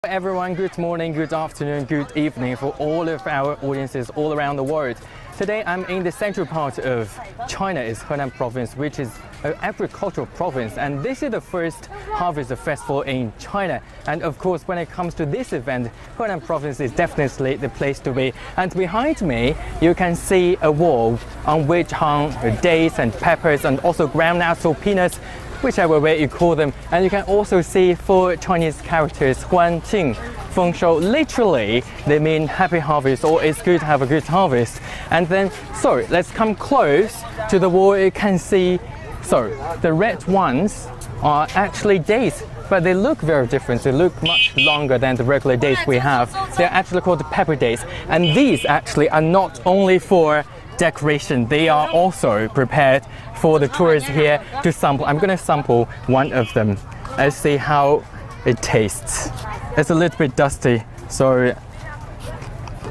Everyone, good morning, good afternoon, good evening for all of our audiences all around the world. Today I'm in the central part of China, is Henan province, which is an agricultural province, and this is the first harvest festival in China. And of course, when it comes to this event, Henan province is definitely the place to be. And behind me, you can see a wall on which hung dates and peppers and also groundnuts or peanuts, whichever way you call them. And you can also see 4 Chinese characters, 欢庆丰收. Literally, they mean happy harvest, or it's good to have a good harvest. And then, so let's come close to the wall. You can see, so the red ones are actually dates, but they look very different. They look much longer than the regular dates we have. They're actually called pepper dates. And these actually are not only for decoration, they are also prepared for the tourists here to sample. I'm going to sample one of them. Let's see how it tastes. It's a little bit dusty, so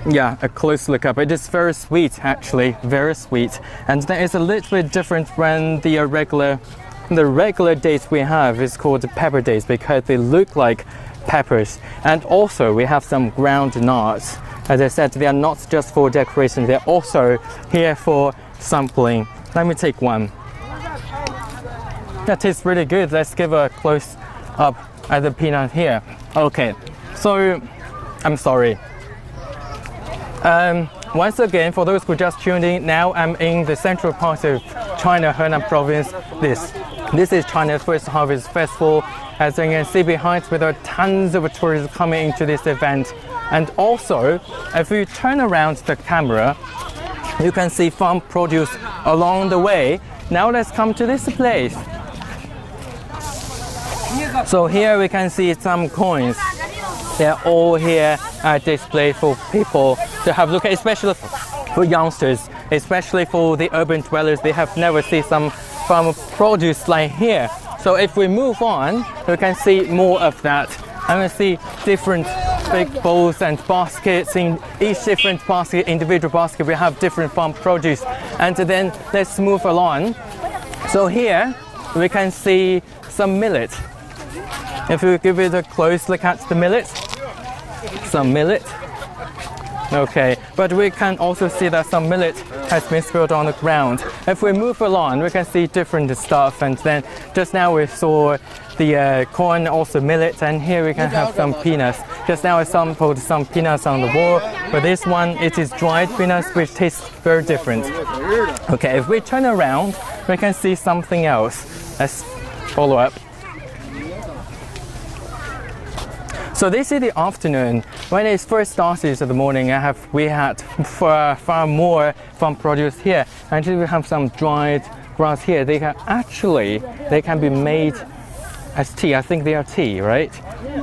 yeah, a close look up. It is very sweet, actually, very sweet. And then it's a little bit different when the regular dates we have is called pepper dates because they look like peppers. And also we have some ground nuts. As I said, they are not just for decoration, they're also here for sampling. Let me take one. That tastes really good. Let's give a close up at the peanut here. Okay, so I'm sorry. Once again, for those who just tuned in, now I'm in the central part of China, Henan province. This is China's first harvest festival. As you can see behind me, there are tons of tourists coming into this event. And also, if you turn around the camera, you can see farm produce along the way. Now let's come to this place. So here we can see some coins. They're all here at display for people to have a look at, especially for youngsters, especially for the urban dwellers. They have never seen some farm produce like here. So if we move on, we can see more of that. I'm going to see different big bowls and baskets. In each different basket, individual basket, we have different farm produce. And then let's move along. So here we can see some millet. If we give it a close look at the millet, some millet. Okay, but we can also see that some millet has been spilled on the ground. If we move along, we can see different stuff. And then just now we saw the corn, also millet, and here we can have some peanuts. Just now I sampled some peanuts on the wall, but this one, it is dried peanuts, which tastes very different. Okay, if we turn around, we can see something else. Let's follow up. So this is the afternoon. When it first started in the morning, we had far more farm produce here. And we have some dried grass here. They can be made as tea. I think they are tea, right?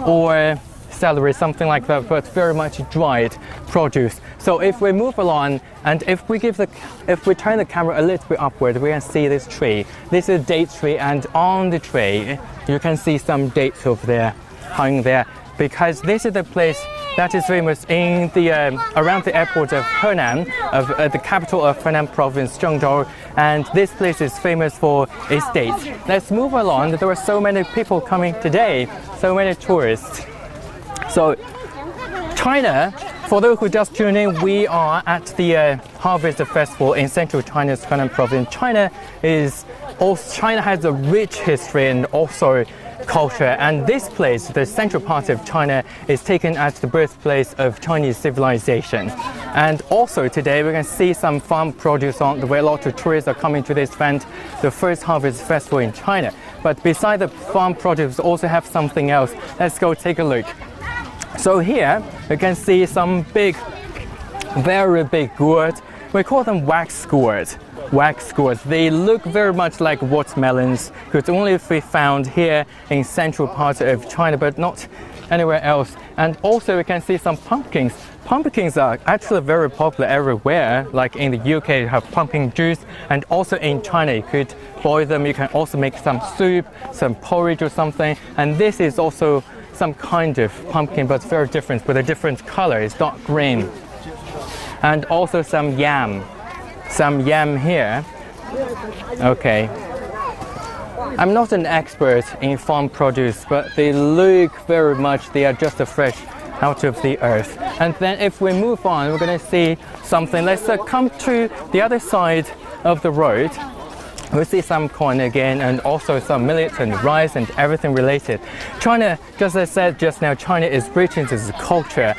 Or celery, something like that, but very much dried produce. So if we move along, and if we turn the camera a little bit upward, we can see this tree. This is a date tree, and on the tree you can see some dates over there, hung there, because this is the place that is famous in the around the airport of Henan, of the capital of Henan province, Zhengzhou, and this place is famous for its dates. Let's move along. There are so many people coming today, so many tourists. So China, for those who just tuned in, we are at the Harvest Festival in central China's Henan province. China has a rich history and also culture, and this place, the central part of China, is taken as the birthplace of Chinese civilization. And also today we can see some farm produce on the way. A lot of tourists are coming to this event, the first harvest festival in China. But beside the farm produce, we also have something else. Let's go take a look. So here you can see some very big gourd. We call them wax gourd. Wax gourds. They look very much like watermelons, could only be found here in central part of China, but not anywhere else. And also we can see some pumpkins. Pumpkins are actually very popular everywhere, like in the UK you have pumpkin juice, and also in China you could boil them. You can also make some soup, some porridge or something. And this is also some kind of pumpkin, but very different, with a different color. It's dark green. And also some yam. Some yam here. Okay. I'm not an expert in farm produce, but they look very much, they are just fresh out of the earth. And then if we move on, we're going to see something. Let's come to the other side of the road. We see some corn again, and also some millet and rice and everything related. China, just as I said just now, China is rich in its culture.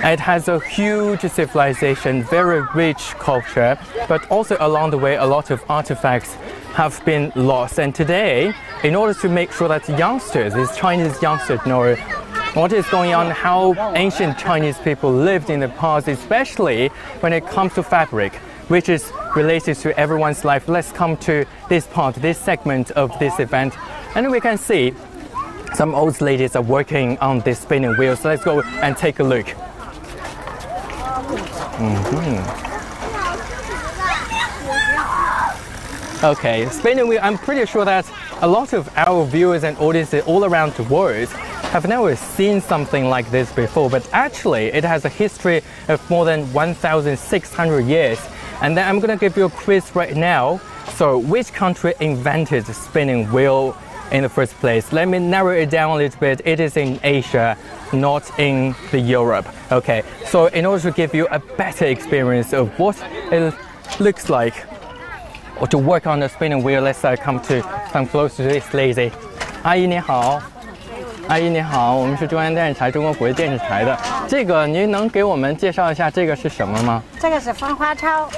It has a huge civilization, very rich culture, but also along the way, a lot of artifacts have been lost. And today, in order to make sure that youngsters, these Chinese youngsters, know what is going on, how ancient Chinese people lived in the past, especially when it comes to fabric, which is related to everyone's life. Let's come to this part, this segment of this event, and we can see some old ladies are working on this spinning wheel. So let's go and take a look. Okay, spinning wheel. I'm pretty sure that a lot of our viewers and audiences all around the world have never seen something like this before, but actually it has a history of more than 1,600 years. And then I'm going to give you a quiz right now. So which country invented the spinning wheel in the first place? Let me narrow it down a little bit. It is in Asia, not in the Europe. Okay, so in order to give you a better experience of what it looks like or to work on the spinning wheel, let's come close to this lady. 阿姨你好。 阿姨你好，我们是中央电视台中国国际电视台的。这个您能给我们介绍一下这个是什么吗？这个是芳花抄。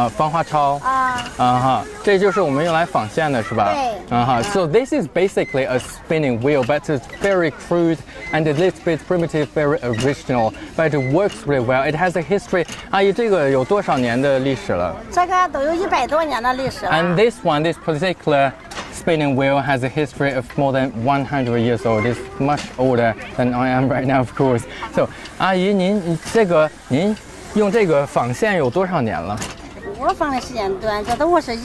芳花抄。哈，这就是我们用来纺线的是吧？对。哈 ，So this is basically a spinning wheel, but it's very crude and a little bit primitive, very original, but it works really well. It has a history. 阿姨，这个有多少年的历史了？这个都有100多年的历史了。And this one, this particular spinning wheel has a history of more than 100 years old. It's much older than I am right now, of course. So, 阿姨，您用这个纺线有多少年了？我纺的时间短，这都是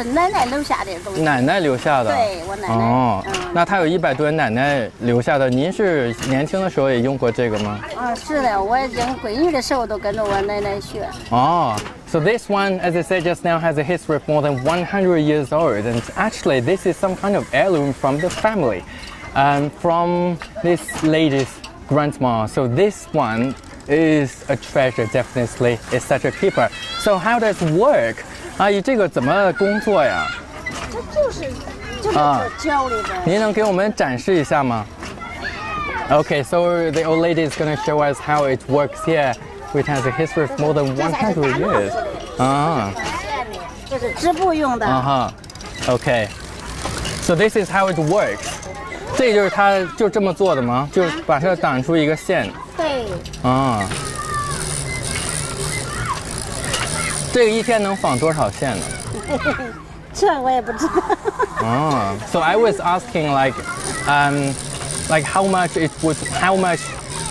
奶奶留下的东西。奶奶留下的。对，我奶奶。哦，那它有100多年奶奶留下的。您是年轻的时候也用过这个吗？是的，我养闺女的时候都跟着我奶奶学。哦。 So this one, as I said just now, has a history of more than 100 years old, and actually this is some kind of heirloom from the family, from this lady's grandma. So this one is a treasure, definitely. It's such a keeper. So how does it work? 阿姨，这个怎么工作呀？这就是教里边。您能给我们展示一下吗？ Okay, so the old lady is going to show us how it works here, which has a history of more than 100 years. 这是织布用的。Okay. So this is how it works. 这就是它就这么做的吗？就把它打出一个线。对。这个一天能纺多少线呢？这我也不知道。So I was asking like how much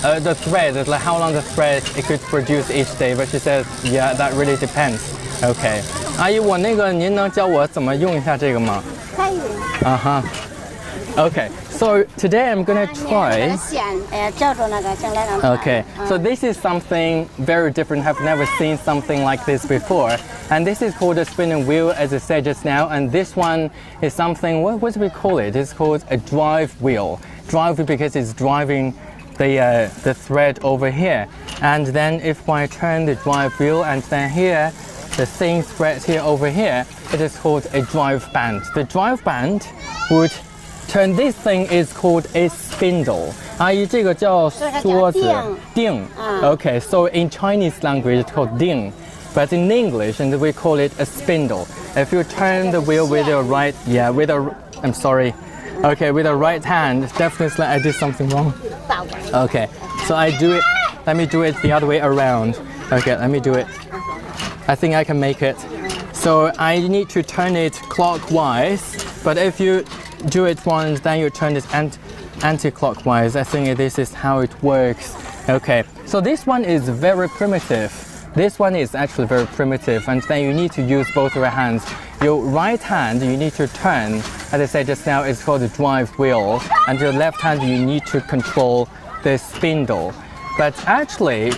the thread, like how long the thread it could produce each day, but she said, yeah, that really depends. Okay. 阿姨，您能教我怎么用一下这个吗？可以。Okay. So today I'm gonna try. Okay. So this is something very different. I've never seen something like this before. And this is called a spinning wheel, as I said just now. And this one is something, what do we call it? It's called a drive wheel. Drive because it's driving the thread over here. And then if I turn the drive wheel and then here, the same thread here over here, it is called a drive band. The drive band would turn this thing is called a spindle. 阿姨，这个叫梭子，锭。Okay, so in Chinese language it's called 锭, but in English and we call it a spindle. If you turn the wheel with your right, with the right hand, definitely I did something wrong. Okay, so let me do it the other way around. Okay, let me do it. I think I can make it. So I need to turn it clockwise, but if you do it once, then you turn it anti-clockwise. I think this is how it works. Okay, so this one is very primitive. This one is actually very primitive, and then you need to use both of your hands. Your right hand, you need to turn. As I said just now, it's called the drive wheel, and your left hand, you need to control the spindle. But actually,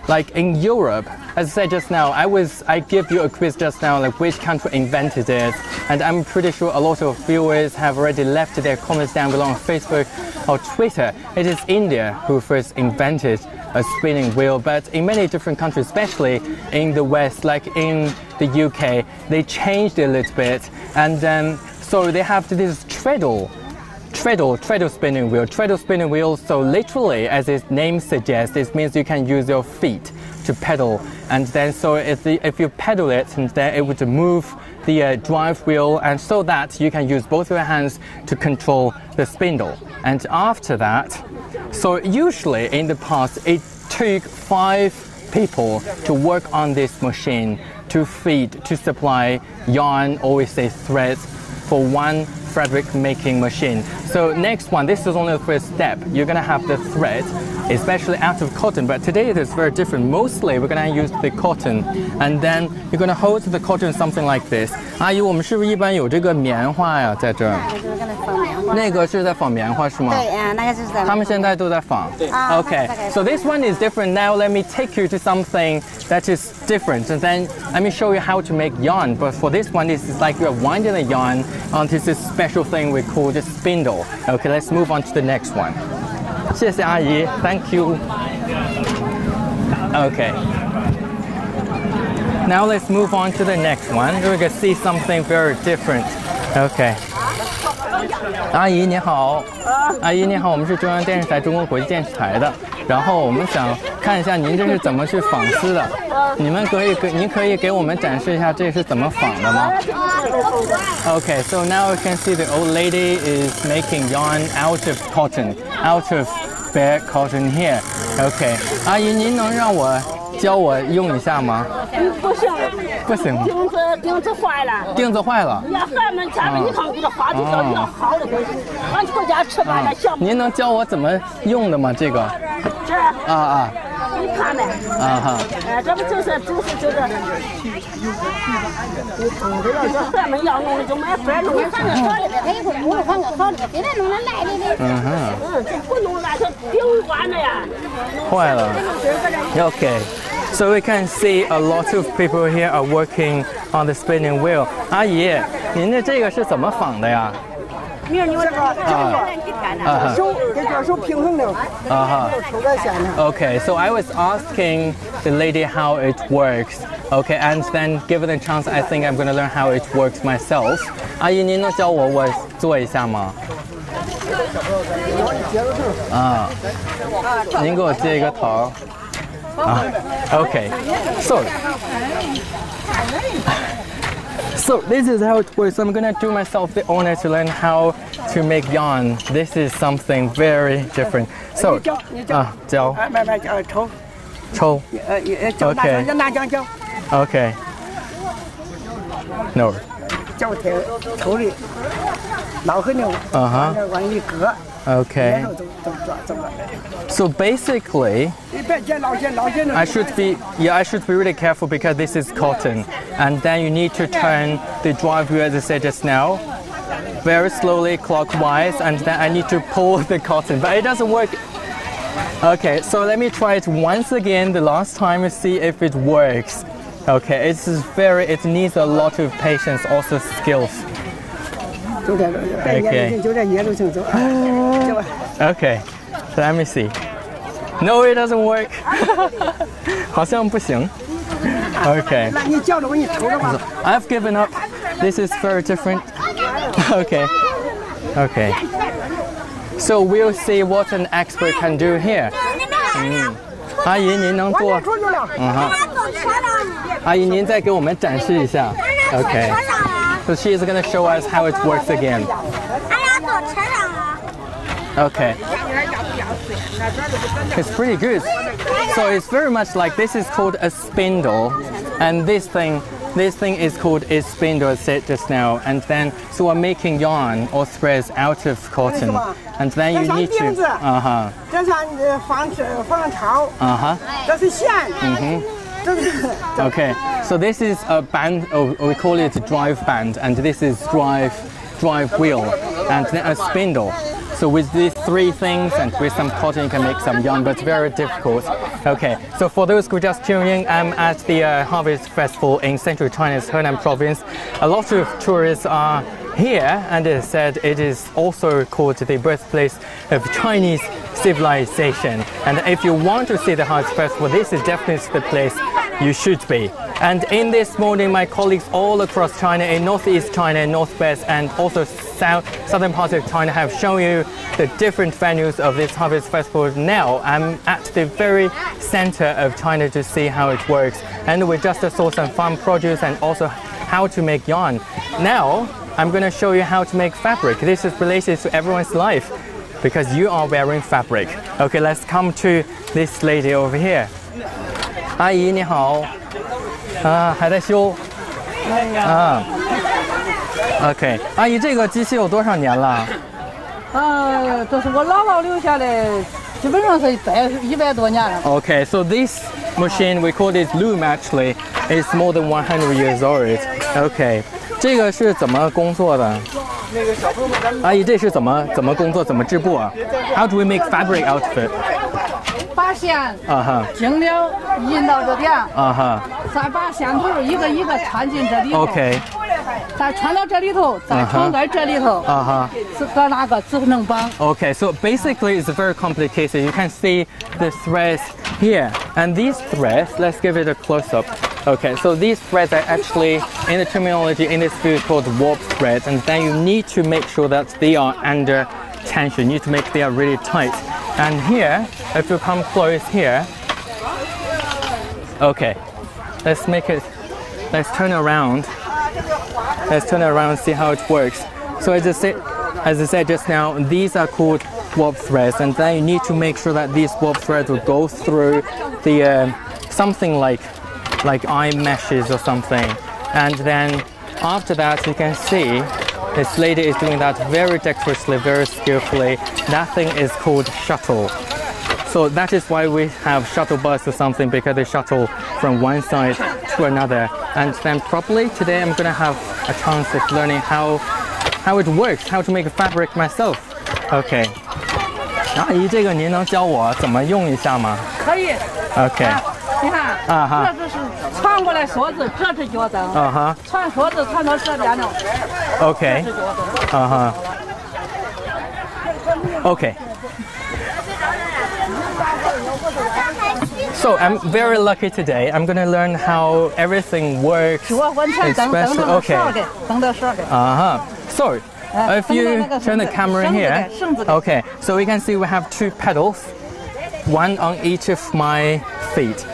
like in Europe, as I said just now, I give you a quiz just now, like which country invented it, and I'm pretty sure a lot of viewers have already left their comments down below on Facebook or Twitter. It is India who first invented a spinning wheel, but in many different countries, especially in the West, like in the UK, they changed it a little bit, and so they have this treadle spinning wheel. So literally, as its name suggests, it means you can use your feet to pedal, and then so if you pedal it, and then it would move the drive wheel, and so that you can use both your hands to control the spindle. And after that, so usually in the past, it took 5 people to work on this machine to supply yarn, or we say threads, for one fabric making machine. So next one, this is only the first step. You're gonna have the thread, especially out of cotton, but today it is very different. Mostly we're gonna use the cotton, and then you're gonna hold the cotton something like this. 阿姨，我们是不是一般有这个棉花呀，在这儿？那个是在纺棉花是吗？对，那个是在。他们现在都在纺。Okay, so this one is different. Now let me take you to something that is different, and then let me show you how to make yarn. But for this one, this is like you're winding the yarn onto this special thing we call the spindle. Okay, let's move on to the next one. 谢谢阿姨 ，Thank you. Okay. Now let's move on to the next one. We're gonna see something very different. Okay. 阿姨你好，阿姨你好，我们是中央电视台中国国际电视台的。然后我们想看一下您这是怎么去纺丝的？您可以给我们展示一下这是怎么纺的吗 ？Okay, so now you can see the old lady is making yarn out of cotton, out of bare cotton here. Okay, 阿姨您能让我教我用一下吗？不行，不行。钉子坏了。钉子坏了。呀，咱们前面你看这个花就叫要好的东西，俺回家吃饭了小。您能教我怎么用的吗？这个？这。你看呗。这不就是。你看这要是咱们要弄的就买白弄的。换个好的呗，他一会儿弄换个好的，非得弄那烂的。这不弄烂它顶完了呀。坏了。Okay. So we can see a lot of people here are working on the spinning wheel. 阿姨，您的这个是怎么纺的呀？手平衡的。Okay, so I was asking the lady how it works. Okay, and then given the chance, I think I'm going to learn how it works myself. 阿姨，您能教我做一下吗？您给我接一个头。Okay, so this is how it works. I'm gonna do myself the honor to learn how to make yarn. This is something very different. So, 教。抽。Okay. Okay. No. 教头里老和牛。往里搁。Okay. So basically, I should be really careful because this is cotton, and then you need to turn the drive wheel, as I said just now, very slowly clockwise, and then I need to pull the cotton, but it doesn't work. Okay, so let me try it once again, the last time, to see if it works. Okay, it needs a lot of patience, also skills. Okay, so let me see. No, it doesn't work. 好像不行。Okay. I've given up. This is very different. Okay. Okay. So we'll see what an expert can do here. 阿姨，您能做？阿姨，您再给我们展示一下。Okay. So she is going to show us how it works again. Okay. It's pretty good. So it's very much like this is called a spindle, and this thing is called a spindle, as said just now. And then so we're making yarn or threads out of cotton, and then you need to. 这是纺槽。这是线。Okay, so this is a band, or we call it a drive band, and this is drive wheel, and then a spindle. So with these three things and with some cotton, you can make some yarn, but it's very difficult. Okay, so for those who just tuned in, I'm at the Harvest Festival in central China's Henan province. A lot of tourists are here, and it said it is also called the birthplace of Chinese civilization. And if you want to see the Harvest Festival, this is definitely the place you should be. And in this morning, my colleagues all across China, in northeast China, northwest, and also southern parts of China have shown you the different venues of this Harvest Festival. Now I'm at the very center of China to see how it works. And we just saw some farm produce and also how to make yarn. Now I'm going to show you how to make fabric. This is related to everyone's life because you are wearing fabric. Okay, let's come to this lady over here. 阿姨你好，还在修OK， 阿姨，这个机器有多少年了？这是我姥姥留下的，基本上是100多年了。Okay, so this machine we call it loom actually is more than 100 years old. Okay， 这个是怎么工作的？阿姨，这是怎么工作？怎么织布啊 ？How do we make fabric out of it？ 把线尽量引到这点再把线头一个一个穿进这里头 OK， 再穿到这里头，再穿在这里头搁哪个只能绑 Okay, so basically it's very complicated. You can see the threads here, and these threads, let's give it a close-up. Okay, so these threads are actually, in the terminology in this field, called warp threads, and then you need to make sure that they are under tension. You need to make they are really tight. And here, if you come close here, okay, let's turn around. Let's turn around and see how it works. So as I said just now, these are called warp threads, and then you need to make sure that these warp threads will go through the something like eye meshes or something. And then after that, you can see this lady is doing that very dexterously, very skillfully. That thing is called shuttle. So that is why we have shuttle bus or something, because they shuttle from one side to another. And then probably today I'm gonna have a chance of learning how it works, how to make a fabric myself. Okay. 阿姨，这个您能教我怎么用一下吗？可以。Okay. 你看，这是传过来梭子，这是脚蹬。传梭子传到这边了。Okay. Okay. So I'm very lucky today. I'm going to learn how everything works. Especially, okay. So if you turn the camera here, okay. So we can see we have two pedals, one on each of my feet,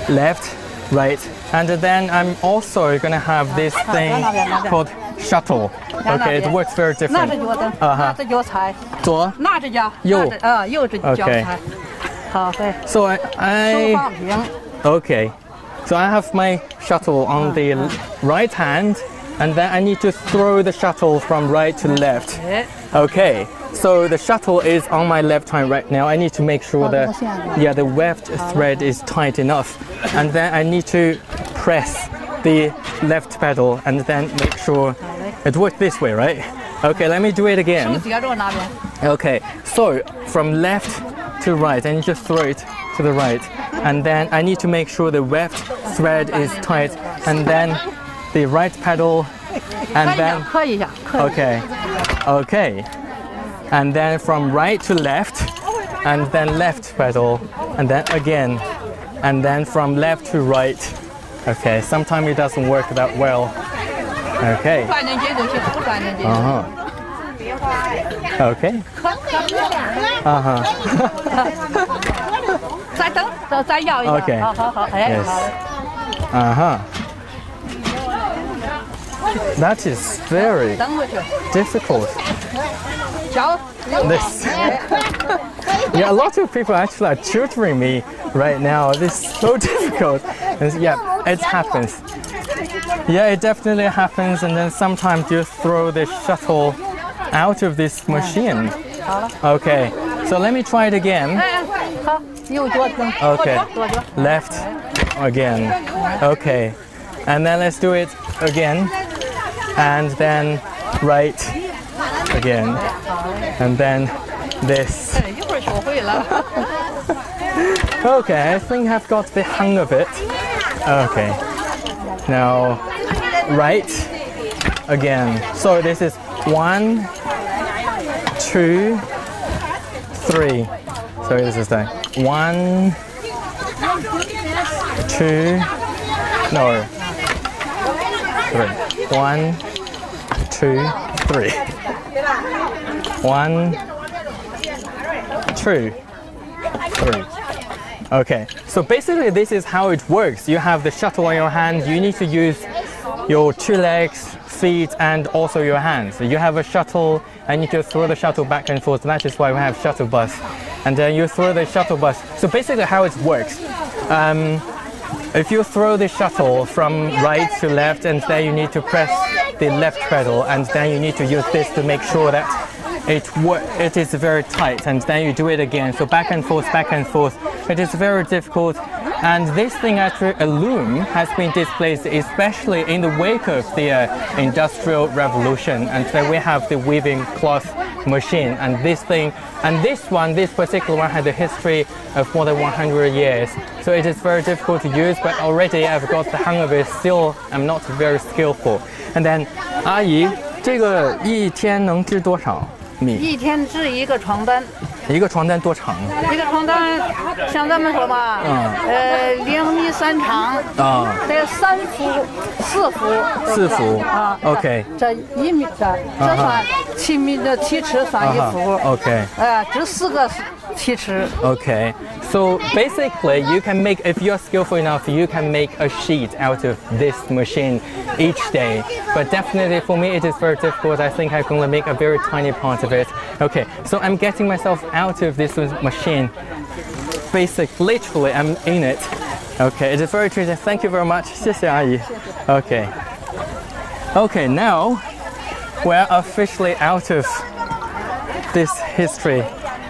left, right, and then I'm also going to have this thing called shuttle. Okay, it works very different. 拿着脚踩，左，拿着脚，右着脚踩。好，对。So okay. So I have my shuttle on the right hand, and then I need to throw the shuttle from right to left. Okay. So the shuttle is on my left hand right now. I need to make sure that the left thread is tight enough, and then I need to press the left pedal and then make sure it works this way, right? Okay, let me do it again. Okay, so from left to right, I need to throw it to the right, and then I need to make sure the left thread is tight, and then the right pedal, and then okay, and then from right to left, and then left pedal, and then again, and then from left to right. Okay, sometimes it doesn't work that well. Okay. Okay. Okay. Yes. That is very difficult. This. Yeah, a lot of people actually are tutoring me right now. This is so difficult. And yeah, it happens. Yeah, it definitely happens. And then sometimes you throw the shuttle out of this machine. Okay, so let me try it again. Okay, left again. Okay, and then let's do it again. And then right again. And then this. 一会儿学会了。Okay, I think I've got the hang of it. Okay. Now, right again. So this is 1, 2, 3. So this is the 1, 2, no, 3. 1, 2, 3. 1, 2, 3. Okay, so basically this is how it works. You have the shuttle on your hand. You need to use your 2 legs, feet, and also your hands. You have a shuttle, and you just throw the shuttle back and forth. That is why we have shuttle bus. And then you throw the shuttle bus. So basically how it works. If you throw the shuttle from right to left, and then you need to press the left pedal, and then you need to use this to make sure that it is very tight, and then you do it again. So back and forth, back and forth. It is very difficult. And this thing, actually, a loom, has been displaced especially in the wake of the Industrial Revolution. And then we have the weaving cloth machine. And this thing, and this particular one, had a history of more than 100 years. So it is very difficult to use, but already I've got the hang of it. Still, I'm not very skillful. And then, 阿姨，这个一天能织多少米？一天织一个床单。一个床单多长？一个床单，像咱们说吧，2米3长，得3幅、4幅。4幅啊 ，OK。这1米这算7米的7尺算1幅 ，OK。这4个7尺。Okay, so basically you can make, if you're skillful enough, you can make a sheet out of this machine each day. But definitely for me it is very difficult. I think I can only make a very tiny part of it. Okay, so I'm getting myself out of this machine. Literally I'm in it. Okay, it is very tricky. Thank you very much. 谢谢阿姨. Okay. Okay, now we're officially out of this history.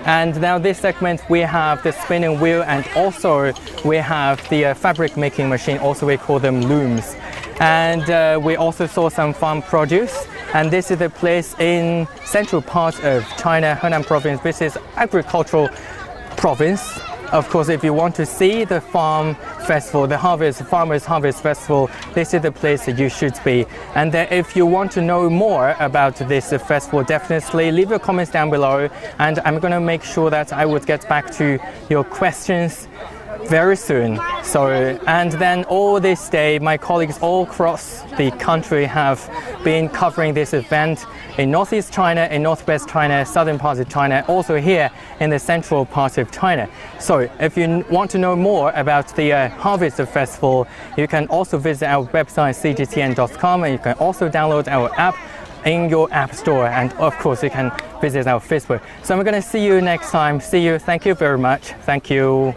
And now this segment we have the spinning wheel, and also we have the fabric making machine, also we call them looms. And we also saw some farm produce, and this is the place in central part of China, Henan province. This is agricultural province. Of course, if you want to see the farm festival, the farmers harvest festival, this is the place that you should be. And then if you want to know more about this festival, definitely leave your comments down below, and I'm going to make sure that I would get back to your questions very soon. So, and then all this day, my colleagues all across the country have been covering this event in northeast China, in northwest China, southern parts of China, also here in the central part of China. So if you want to know more about the Harvest Festival, you can also visit our website cgtn.com, and you can also download our app in your app store, and of course you can visit our Facebook. So I'm going to see you next time. See you. Thank you very much. Thank you.